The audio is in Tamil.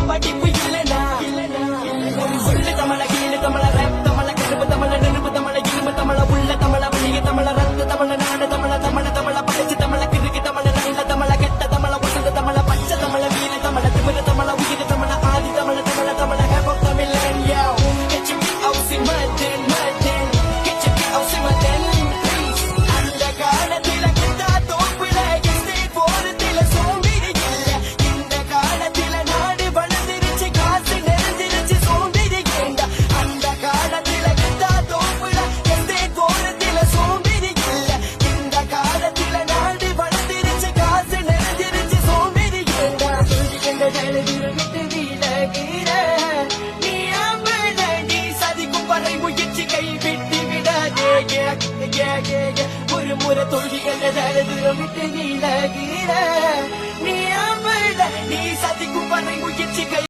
படிப்பு இல்லனா சொல்லு தமிழ கீழ தமிழ ரேப் தமிழ கருப்பு தமிழ நெருப்பு தமிழ இரும்பு தமிழ உள்ள தமிழ வழிய தமிழ ரத்த தமிழ நாடு தமிழ தமிழ தமிழ படிச்சு தமிழ கிறுக்கு தமிழ நல்ல தமிழ கெட்ட தமிழ வசந்த தமிழ பச்சை தமிழ வீர தமிழ திமிர தமிழ உயிர் தமிழ ஆதி தமிழ தமிழ தமிழ ஹேப் ஆஃப் தமிழ் யோ கெச்சு ஹவுஸ் இன் மதன் மதன் கெச்சு ஹவுஸ் இன் மதன் அந்த காலத்தில கிட்டா தோப்புல எஸ்டே போறதில சோம்பேறி இல்ல இந்த காலத்தில நாடு வளர்ந்துருச்சு காசு நிறைஞ்சிருச்சு சோம்பேறி ஏண்டா அந்த காலத்தில கிட்டா தோப்புல எஸ்டே போறதில சோம்பேறி இல்ல இந்த காலத்தில நாடு வளர்ந்துருச்சு காசு நிறைஞ்சிருச்சு சோம்பேறி ஏண்டா சொல்லிக்கின்ற ஜெயலலிதா விட்டு விலகிற நீ அம்பல நீ சதிக்கும் பறை முயற்சி கை விட்டு விடாதே ஒரு முறை தொழுகின்ற ஜெயலலிதா விட்டு விலகிற நீ அம்பல நீ சதிக்கும் பறை முயற்சி கை